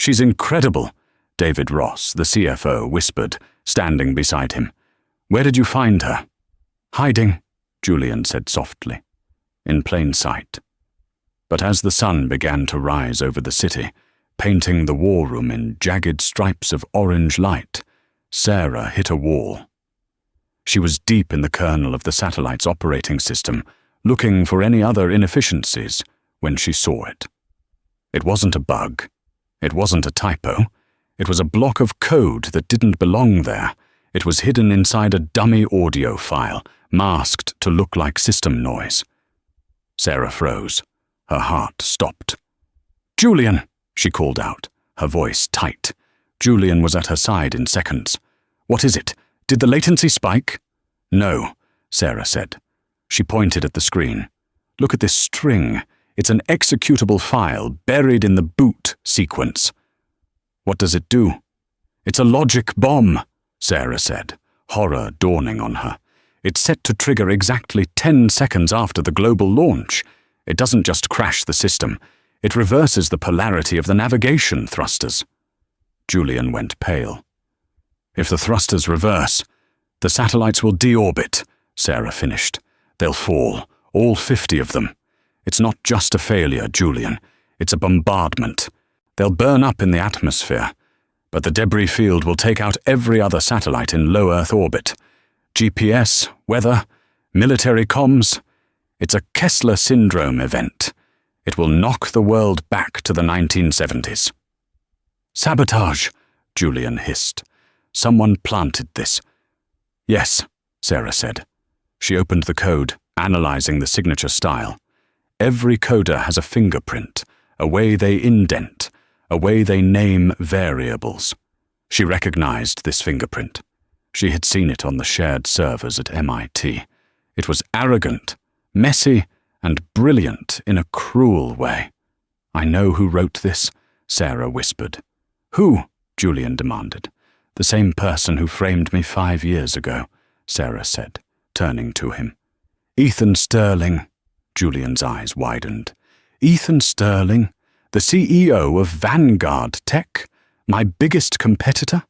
She's incredible, David Ross, the CFO, whispered, standing beside him. Where did you find her? Hiding, Julian said softly. In plain sight. But as the sun began to rise over the city, painting the war room in jagged stripes of orange light, Sarah hit a wall. She was deep in the kernel of the satellite's operating system, looking for any other inefficiencies when she saw it. It wasn't a bug. It wasn't a typo. It was a block of code that didn't belong there. It was hidden inside a dummy audio file, masked to look like system noise. Sarah froze. Her heart stopped. Julian, she called out, her voice tight. Julian was at her side in seconds. What is it? Did the latency spike? No, Sarah said. She pointed at the screen. Look at this string. It's an executable file buried in the boot sequence. What does it do? It's a logic bomb, Sarah said, horror dawning on her. It's set to trigger exactly 10 seconds after the global launch. It doesn't just crash the system. It reverses the polarity of the navigation thrusters. Julian went pale. If the thrusters reverse, the satellites will deorbit, Sarah finished. They'll fall, all 50 of them. It's not just a failure, Julian. It's a bombardment. They'll burn up in the atmosphere, but the debris field will take out every other satellite in low Earth orbit. GPS, weather, military comms. It's a Kessler syndrome event. It will knock the world back to the 1970s. Sabotage, Julian hissed. Someone planted this. Yes, Sarah said. She opened the code, analyzing the signature style. Every coder has a fingerprint, a way they indent, a way they name variables. She recognized this fingerprint. She had seen it on the shared servers at MIT. It was arrogant, messy, and brilliant in a cruel way. I know who wrote this, Sarah whispered. Who? Julian demanded. The same person who framed me 5 years ago, Sarah said, turning to him. Ethan Sterling. Julian's eyes widened. Ethan Sterling, the CEO of Vanguard Tech, my biggest competitor?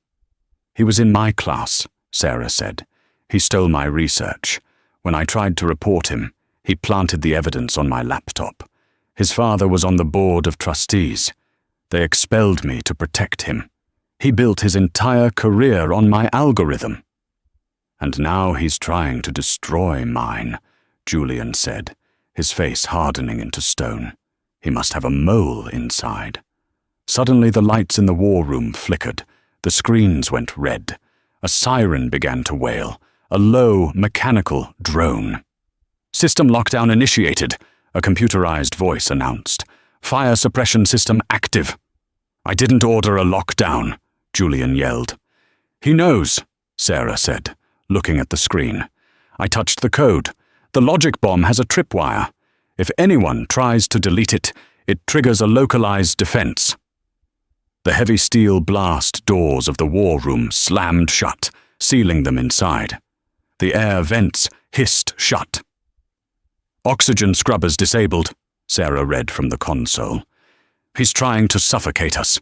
He was in my class, Sarah said. He stole my research. When I tried to report him, he planted the evidence on my laptop. His father was on the board of trustees. They expelled me to protect him. He built his entire career on my algorithm. And now he's trying to destroy mine, Julian said, his face hardening into stone. He must have a mole inside. Suddenly the lights in the war room flickered. The screens went red. A siren began to wail, a low, mechanical drone. System lockdown initiated, a computerized voice announced. Fire suppression system active. I didn't order a lockdown, Julian yelled. He knows, Sarah said, looking at the screen. I touched the code. The logic bomb has a tripwire. If anyone tries to delete it, it triggers a localized defense. The heavy steel blast doors of the war room slammed shut, sealing them inside. The air vents hissed shut. "Oxygen scrubbers disabled," Sarah read from the console. "He's trying to suffocate us."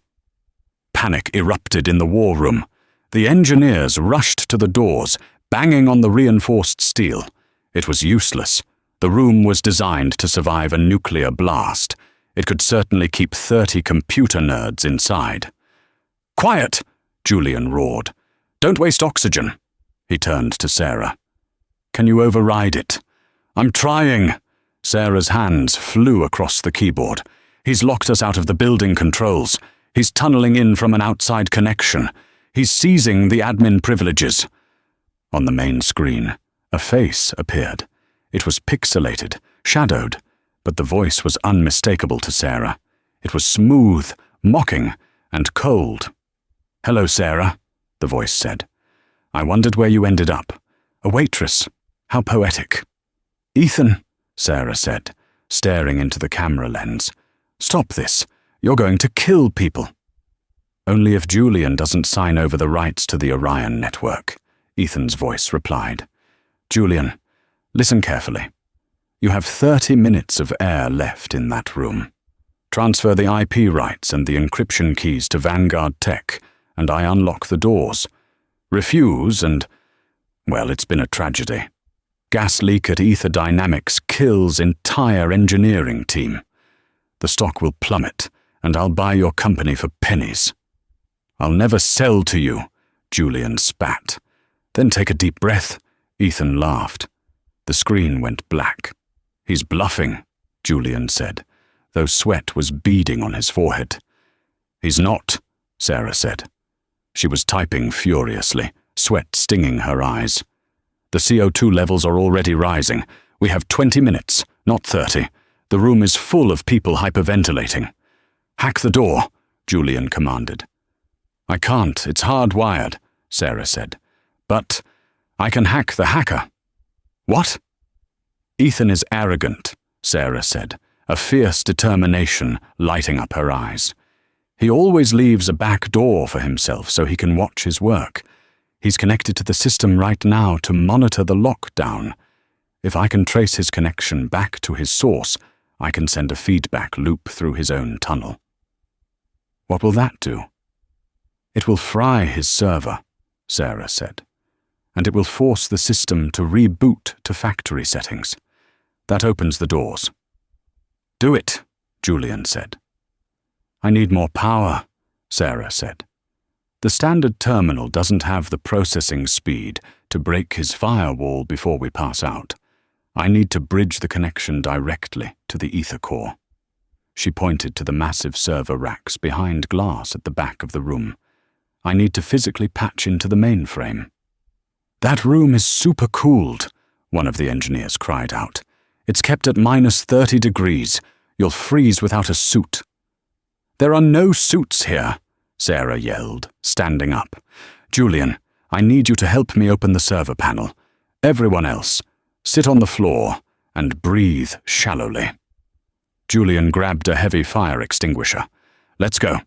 Panic erupted in the war room. The engineers rushed to the doors, banging on the reinforced steel. It was useless. The room was designed to survive a nuclear blast. It could certainly keep 30 computer nerds inside. "Quiet!" Julian roared. "Don't waste oxygen." He turned to Sarah. "Can you override it?" "I'm trying." Sarah's hands flew across the keyboard. "He's locked us out of the building controls. He's tunneling in from an outside connection. He's seizing the admin privileges." On the main screen, a face appeared. It was pixelated, shadowed, but the voice was unmistakable to Sarah. It was smooth, mocking, and cold. "Hello, Sarah," the voice said. "I wondered where you ended up. A waitress. How poetic." "Ethan," Sarah said, staring into the camera lens. "Stop this. You're going to kill people." "Only if Julian doesn't sign over the rights to the Orion network," Ethan's voice replied. "Julian, listen carefully. You have 30 minutes of air left in that room. Transfer the IP rights and the encryption keys to Vanguard Tech, and I unlock the doors. Refuse and, well, it's been a tragedy. Gas leak at Ether Dynamics kills entire engineering team. The stock will plummet, and I'll buy your company for pennies." "I'll never sell to you," Julian spat. "Then take a deep breath," Ethan laughed. The screen went black. "He's bluffing," Julian said, though sweat was beading on his forehead. "He's not," Sarah said. She was typing furiously, sweat stinging her eyes. "The CO2 levels are already rising. We have 20 minutes, not 30. The room is full of people hyperventilating." "Hack the door," Julian commanded. "I can't, it's hardwired," Sarah said. "But I can hack the hacker." "What?" "Ethan is arrogant," Sarah said, a fierce determination lighting up her eyes. "He always leaves a back door for himself so he can watch his work. He's connected to the system right now to monitor the lockdown. If I can trace his connection back to his source, I can send a feedback loop through his own tunnel." "What will that do?" "It will fry his server," Sarah said, "and it will force the system to reboot to factory settings. That opens the doors." "Do it," Julian said. "I need more power," Sarah said. "The standard terminal doesn't have the processing speed to break his firewall before we pass out. I need to bridge the connection directly to the ether core." She pointed to the massive server racks behind glass at the back of the room. "I need to physically patch into the mainframe." "That room is supercooled," one of the engineers cried out. "It's kept at minus 30 degrees. You'll freeze without a suit." "There are no suits here," Sarah yelled, standing up. "Julian, I need you to help me open the server panel. Everyone else, sit on the floor and breathe shallowly." Julian grabbed a heavy fire extinguisher. "Let's go."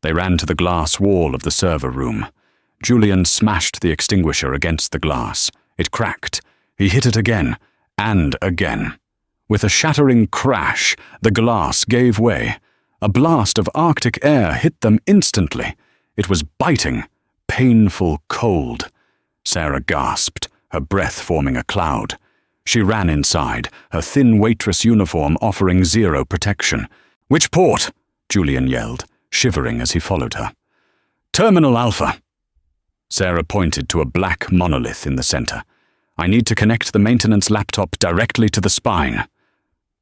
They ran to the glass wall of the server room. Julian smashed the extinguisher against the glass. It cracked. He hit it again, and again. With a shattering crash, the glass gave way. A blast of Arctic air hit them instantly. It was biting, painful cold. Sarah gasped, her breath forming a cloud. She ran inside, her thin waitress uniform offering zero protection. "Which port?" Julian yelled, shivering as he followed her. "Terminal Alpha." Sarah pointed to a black monolith in the center. "I need to connect the maintenance laptop directly to the spine."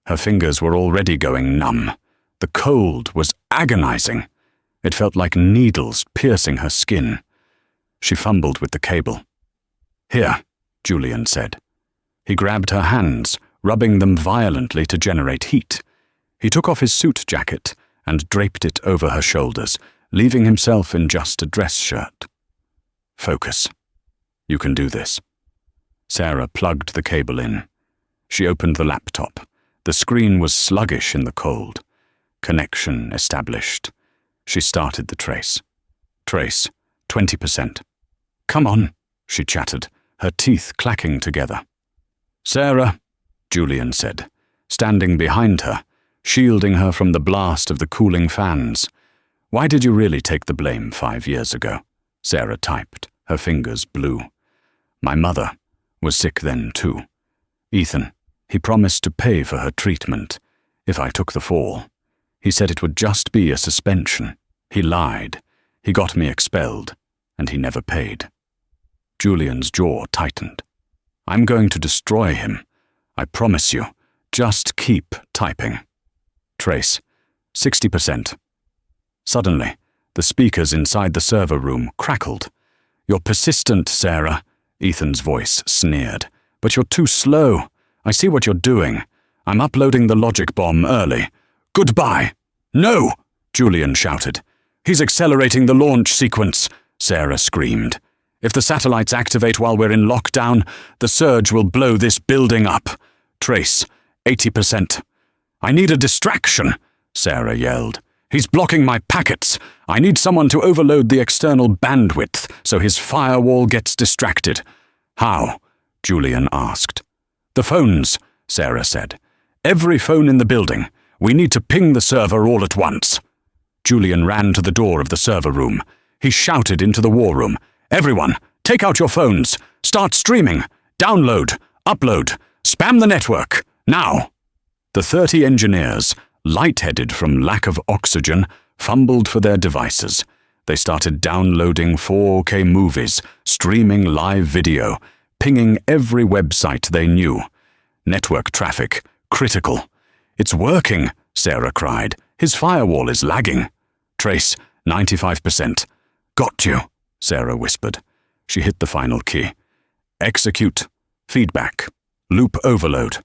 Her fingers were already going numb. The cold was agonizing. It felt like needles piercing her skin. She fumbled with the cable. "Here," Julian said. He grabbed her hands, rubbing them violently to generate heat. He took off his suit jacket and draped it over her shoulders, leaving himself in just a dress shirt. "Focus. You can do this." Sarah plugged the cable in. She opened the laptop. The screen was sluggish in the cold. Connection established. She started the trace. Trace, 20%. "Come on," she chattered, her teeth clacking together. "Sarah," Julian said, standing behind her, shielding her from the blast of the cooling fans. "Why did you really take the blame 5 years ago?" Sarah typed, her fingers blue. "My mother was sick then too. Ethan, he promised to pay for her treatment if I took the fall. He said it would just be a suspension. He lied. He got me expelled, and he never paid." Julian's jaw tightened. "I'm going to destroy him. I promise you. Just keep typing." Trace, 60%. Suddenly, the speakers inside the server room crackled. "You're persistent, Sarah," Ethan's voice sneered. "But you're too slow. I see what you're doing. I'm uploading the logic bomb early. Goodbye." "No!" Julian shouted. "He's accelerating the launch sequence," Sarah screamed. "If the satellites activate while we're in lockdown, the surge will blow this building up." Trace, 80%. "I need a distraction," Sarah yelled. "He's blocking my packets. I need someone to overload the external bandwidth so his firewall gets distracted." "How?" Julian asked. "The phones," Sarah said. "Every phone in the building. We need to ping the server all at once." Julian ran to the door of the server room. He shouted into the war room. "Everyone, take out your phones. Start streaming. Download. Upload. Spam the network. Now." The 30 engineers, lightheaded from lack of oxygen, fumbled for their devices. They started downloading 4K movies, streaming live video, pinging every website they knew. Network traffic, critical. "It's working," Sarah cried. "His firewall is lagging." Trace, 95%. "Got you," Sarah whispered. She hit the final key. Execute. Feedback. Loop overload.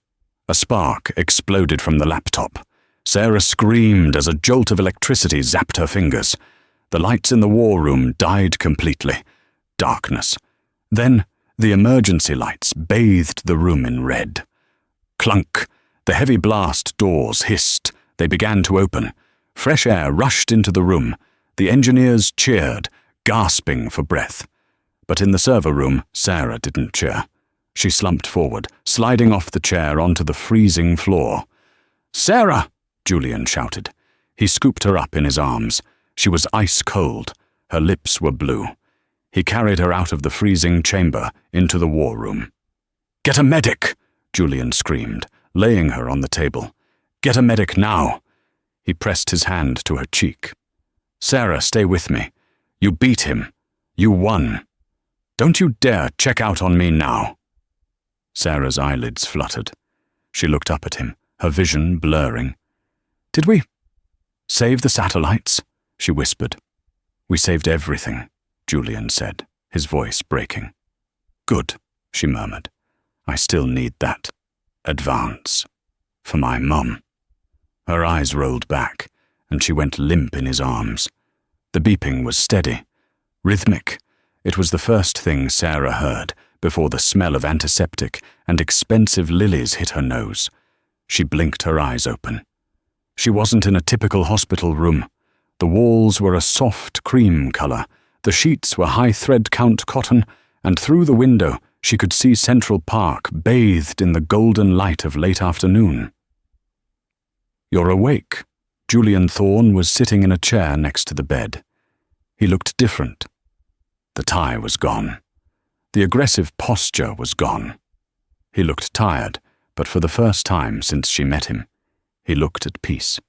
A spark exploded from the laptop. Sarah screamed as a jolt of electricity zapped her fingers. The lights in the war room died completely. Darkness. Then the emergency lights bathed the room in red. Clunk. The heavy blast doors hissed. They began to open. Fresh air rushed into the room. The engineers cheered, gasping for breath. But in the server room, Sarah didn't cheer. She slumped forward, sliding off the chair onto the freezing floor. "Sarah!" Julian shouted. He scooped her up in his arms. She was ice cold. Her lips were blue. He carried her out of the freezing chamber into the war room. "Get a medic!" Julian screamed, laying her on the table. "Get a medic now!" He pressed his hand to her cheek. "Sarah, stay with me. You beat him. You won. Don't you dare check out on me now." Sarah's eyelids fluttered. She looked up at him, her vision blurring. "Did we save the satellites?" she whispered. "We saved everything," Julian said, his voice breaking. "Good," she murmured. "I still need that advance for my mum." Her eyes rolled back, and she went limp in his arms. The beeping was steady, rhythmic. It was the first thing Sarah heard before the smell of antiseptic and expensive lilies hit her nose. She blinked her eyes open. She wasn't in a typical hospital room. The walls were a soft cream color. The sheets were high thread count cotton, and through the window she could see Central Park bathed in the golden light of late afternoon. "You're awake." Julian Thorne was sitting in a chair next to the bed. He looked different. The tie was gone. The aggressive posture was gone. He looked tired, but for the first time since she met him, he looked at peace.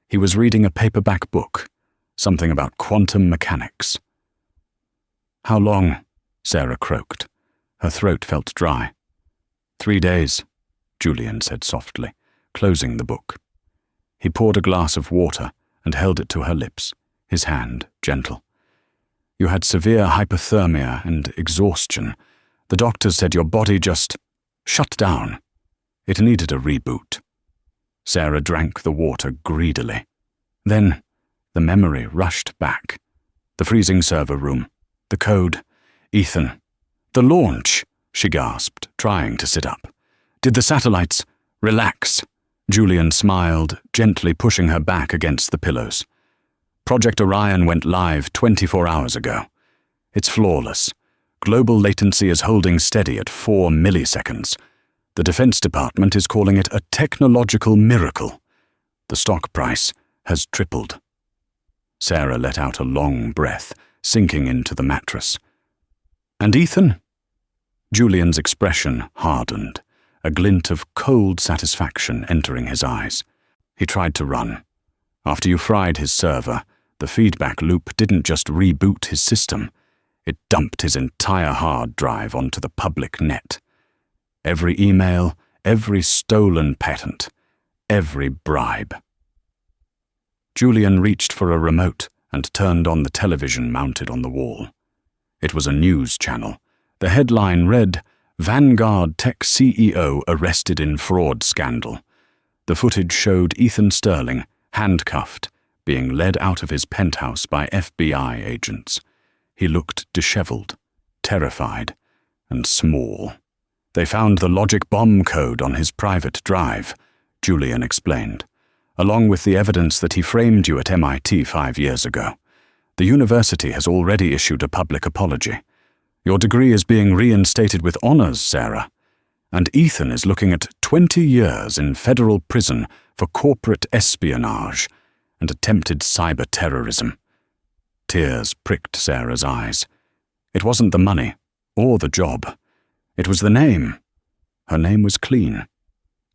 He was reading a paperback book, something about quantum mechanics. "How long?" Sarah croaked. Her throat felt dry. 3 days, Julian said softly, closing the book. He poured a glass of water and held it to her lips, his hand gentle. "You had severe hypothermia and exhaustion. The doctors said your body just shut down. It needed a reboot." Sarah drank the water greedily. Then the memory rushed back. The freezing server room, the code, Ethan, the launch. she gasped, trying to sit up. Did the satellites— Relax. Julian smiled, gently pushing her back against the pillows. Project Orion went live 24 hours ago. It's flawless. Global latency is holding steady at 4 milliseconds. The Defense Department is calling it a technological miracle. The stock price has tripled. Sarah let out a long breath, sinking into the mattress. And Ethan? Julian's expression hardened, a glint of cold satisfaction entering his eyes. He tried to run. After you fried his server, the feedback loop didn't just reboot his system. It dumped his entire hard drive onto the public net. Every email, every stolen patent, every bribe. Julian reached for a remote and turned on the television mounted on the wall. It was a news channel. The headline read, Vanguard Tech CEO arrested in fraud scandal. The footage showed Ethan Sterling, handcuffed, being led out of his penthouse by FBI agents. He looked disheveled, terrified, and small. They found the logic bomb code on his private drive, Julian explained, along with the evidence that he framed you at MIT 5 years ago. The university has already issued a public apology. Your degree is being reinstated with honors, Sarah, and Ethan is looking at 20 years in federal prison for corporate espionage and attempted cyber terrorism. Tears pricked Sarah's eyes. It wasn't the money or the job. It was the name. Her name was clean.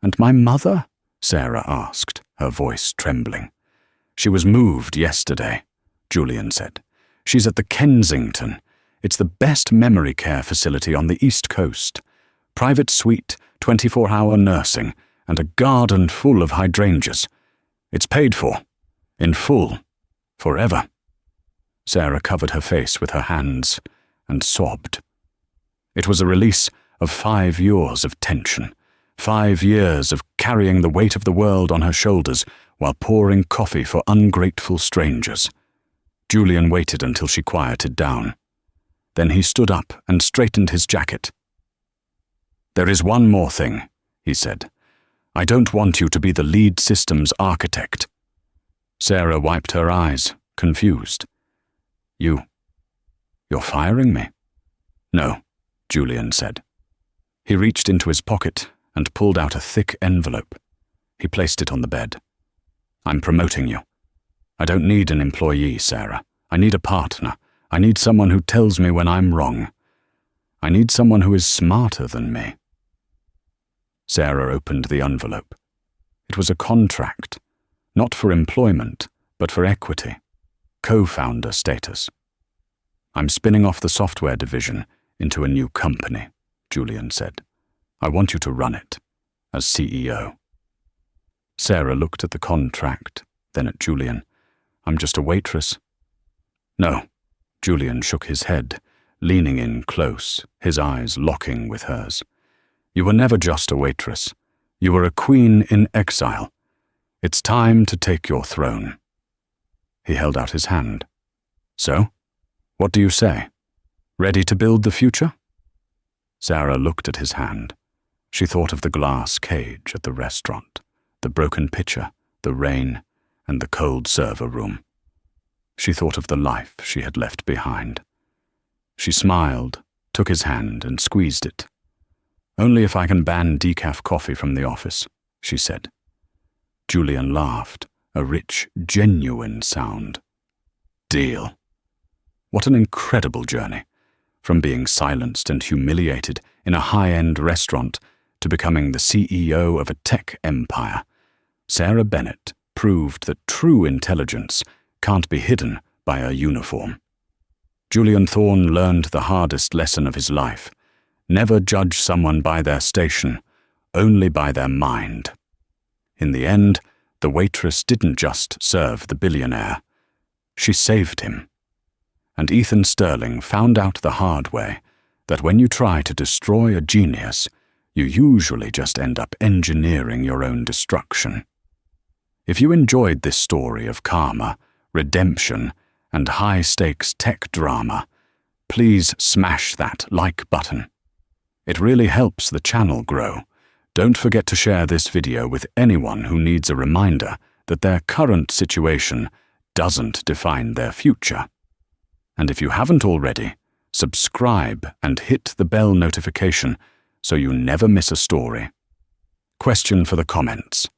And my mother? Sarah asked, her voice trembling. She was moved yesterday, Julian said. She's at the Kensington. It's the best memory care facility on the East Coast. Private suite, 24-hour nursing, and a garden full of hydrangeas. It's paid for. In full. Forever. Sarah covered her face with her hands and sobbed. It was a release of 5 years of tension, 5 years of carrying the weight of the world on her shoulders while pouring coffee for ungrateful strangers. Julian waited until she quieted down. Then he stood up and straightened his jacket. There is one more thing, he said. I don't want you to be the lead systems architect. Sarah wiped her eyes, confused. You're firing me? No, Julian said. He reached into his pocket and pulled out a thick envelope. He placed it on the bed. I'm promoting you. I don't need an employee, Sarah. I need a partner. I need someone who tells me when I'm wrong. I need someone who is smarter than me. Sarah opened the envelope. It was a contract, not for employment, but for equity, co-founder status. I'm spinning off the software division into a new company, Julian said. I want you to run it, as CEO. Sarah looked at the contract, then at Julian. I'm just a waitress. No, Julian shook his head, leaning in close, his eyes locking with hers. You were never just a waitress. You were a queen in exile. It's time to take your throne. He held out his hand. So, what do you say? Ready to build the future? Sarah looked at his hand. She thought of the glass cage at the restaurant, the broken pitcher, the rain, and the cold server room. She thought of the life she had left behind. She smiled, took his hand, and squeezed it. Only if I can ban decaf coffee from the office, she said. Julian laughed, a rich, genuine sound. Deal. What an incredible journey, from being silenced and humiliated in a high-end restaurant to becoming the CEO of a tech empire. Sarah Bennett proved that true intelligence can't be hidden by a uniform. Julian Thorne learned the hardest lesson of his life. Never judge someone by their station, only by their mind. In the end, the waitress didn't just serve the billionaire. She saved him. And Ethan Sterling found out the hard way that when you try to destroy a genius, you usually just end up engineering your own destruction. If you enjoyed this story of karma, redemption, and high-stakes tech drama, please smash that like button. It really helps the channel grow. Don't forget to share this video with anyone who needs a reminder that their current situation doesn't define their future. And if you haven't already, subscribe and hit the bell notification so you never miss a story. Question for the comments.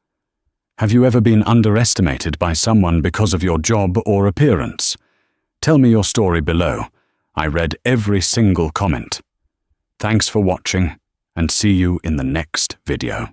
Have you ever been underestimated by someone because of your job or appearance? Tell me your story below. I read every single comment. Thanks for watching, and see you in the next video.